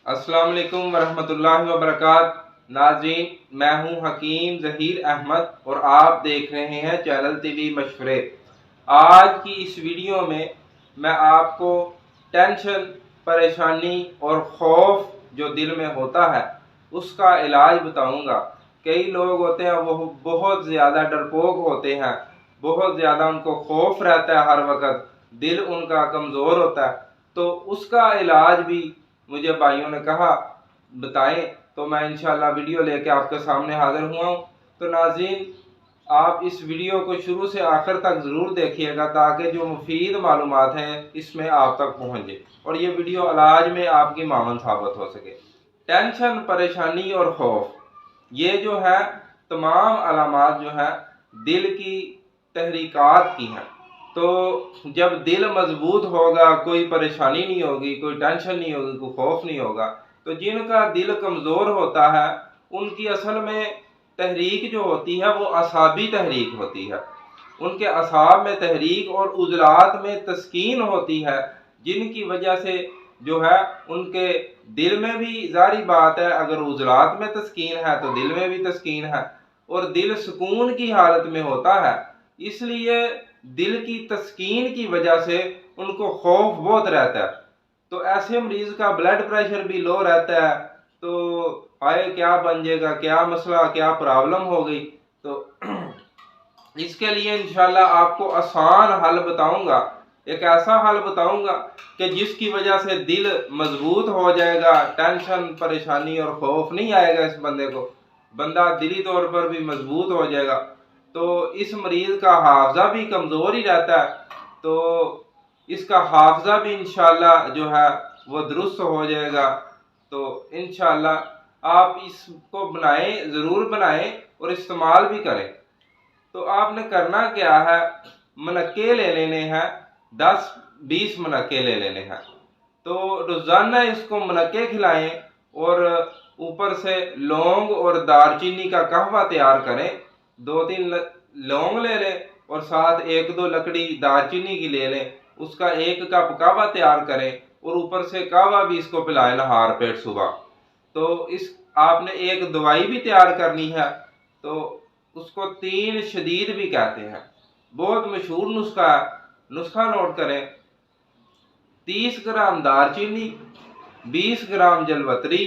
अस्सलाम वालेकुम वरहमतुल्लाहि वबरकात। नाज़रीन, मैं हूं हकीम ज़हीर अहमद और आप देख रहे हैं चैनल टीवी मशवरे। आज की इस वीडियो में मैं आपको टेंशन, परेशानी और खौफ जो दिल में होता है उसका इलाज बताऊंगा। कई लोग होते हैं वो बहुत ज़्यादा डरपोक होते हैं, बहुत ज़्यादा उनको खौफ रहता है, हर वक्त दिल उनका कमज़ोर होता है, तो उसका इलाज भी मुझे भाइयों ने कहा बताएं, तो मैं इंशाल्लाह वीडियो लेके आपके सामने हाजिर हुआ हूँ। तो नाज़रीन, आप इस वीडियो को शुरू से आखिर तक ज़रूर देखिएगा ताकि जो मुफीद मालूमात हैं इसमें आप तक पहुँचे और ये वीडियो इलाज में आपकी मामन साबित हो सके। टेंशन, परेशानी और खौफ, ये जो है तमाम अलामात जो है दिल की तहरीकात की हैं। तो जब दिल मजबूत होगा, कोई परेशानी नहीं होगी, कोई टेंशन नहीं होगी, कोई खौफ नहीं होगा, तो जिनका दिल कमज़ोर होता है उनकी असल में तहरीक जो होती है वो असाबी तहरीक होती है। उनके असाब में तहरीक और उजलात में तस्कीन होती है, जिनकी वजह से जो है उनके दिल में भी, जारी बात है, अगर उजलात में तस्कीन है तो दिल में भी तस्कीन है और दिल सुकून की हालत में होता है। इसलिए दिल की तस्कीन की वजह से उनको खौफ बहुत रहता है। तो ऐसे मरीज का ब्लड प्रेशर भी लो रहता है, तो हाय क्या बन जाएगा, क्या मसला, क्या प्रॉब्लम हो गई। तो इसके लिए इंशाल्लाह आपको आसान हल बताऊंगा, एक ऐसा हल बताऊंगा कि जिसकी वजह से दिल मजबूत हो जाएगा, टेंशन, परेशानी और खौफ नहीं आएगा इस बंदे को, बंदा दिली तौर पर भी मजबूत हो जाएगा। तो इस मरीज का हाफजा भी कमज़ोर ही रहता है, तो इसका हाफजा भी इंशाल्लाह जो है वो दुरुस्त हो जाएगा। तो इंशाल्लाह आप इसको बनाएं, ज़रूर बनाएं और इस्तेमाल भी करें। तो आपने करना क्या है, मनक्के ले लेने हैं, 10-20 मनक्के ले लेने हैं। तो रोज़ाना इसको मनक्के खिलाएं और ऊपर से लौंग और दालचीनी का कहवा तैयार करें। 2-3 लौंग ले लें और साथ 1-2 लकड़ी दालचीनी की ले लें, उसका 1 कप कहवा तैयार करें और ऊपर से कहवा भी इसको पिलाएं नहार पेट सुबह। तो इस आपने एक दवाई भी तैयार करनी है, तो उसको 3 शदीद भी कहते हैं, बहुत मशहूर नुस्खा है। नुस्खा नोट करें, 30 ग्राम दालचीनी, 20 ग्राम जलवतरी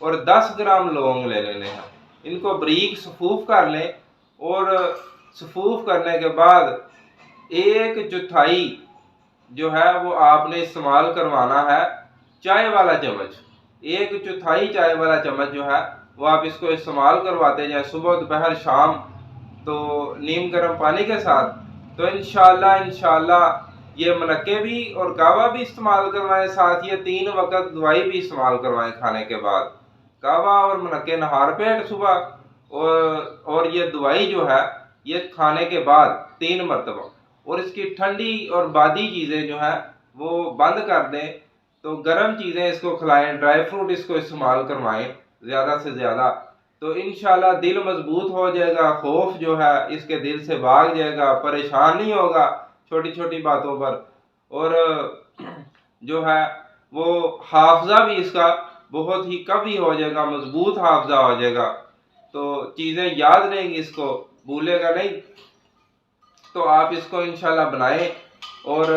और 10 ग्राम लौंग ले लेने हैं। इनको बारीक सफूफ कर लें और सफूफ करने के बाद 1/4 जो है वो आपने इस्तेमाल करवाना है चाय वाला चम्मच। 1/4 चाय वाला चम्मच जो है वो आप इसको इस्तेमाल करवाते जाए सुबह, दोपहर, शाम, तो नीम गर्म पानी के साथ। तो इंशाल्लाह ये मनक्के भी और कहवा भी इस्तेमाल करवाएं, साथ ये 3 वक्त दवाई भी इस्तेमाल करवाएं खाने के बाद, कहवा और मनक्के नहार पेट सुबह, और ये दवाई जो है ये खाने के बाद 3 मरतबा। और इसकी ठंडी और बादी चीज़ें जो हैं वो बंद कर दें, तो गर्म चीज़ें इसको खिलाएं, ड्राई फ्रूट इसको इस्तेमाल करवाएं ज़्यादा से ज़्यादा। तो इंशाल्लाह दिल मजबूत हो जाएगा, खौफ जो है इसके दिल से भाग जाएगा, परेशान नहीं होगा छोटी छोटी बातों पर, और जो है वो हाफजा भी इसका बहुत ही कवी हो जाएगा, मजबूत हाफजा हो जाएगा, तो चीज़ें याद रहेंगी, इसको भूलेगा नहीं। तो आप इसको इंशाल्लाह बनाएं। और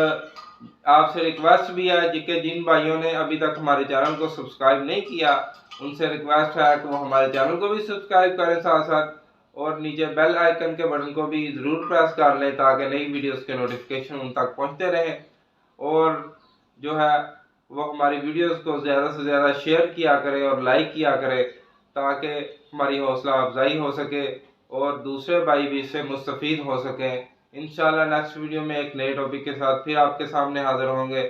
आपसे रिक्वेस्ट भी है कि जिन भाइयों ने अभी तक हमारे चैनल को सब्सक्राइब नहीं किया उनसे रिक्वेस्ट है कि वो हमारे चैनल को भी सब्सक्राइब करें, साथ साथ और नीचे बेल आइकन के बटन को भी ज़रूर प्रेस कर लें ताकि नई वीडियोस के नोटिफिकेशन उन तक पहुंचते रहें। और जो है वो हमारी वीडियोस को ज़्यादा से ज़्यादा शेयर किया करें और लाइक किया करें ताकि हमारी हौसला अफजाई हो सके और दूसरे भाई भी इससे मुस्तफ़ीद हो सकें। इंशाल्लाह नेक्स्ट वीडियो में एक नए टॉपिक के साथ फिर आपके सामने हाजिर होंगे।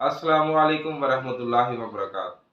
अस्सलामु अलैकुम वरहमतुल्लाहि वबरकातुहू।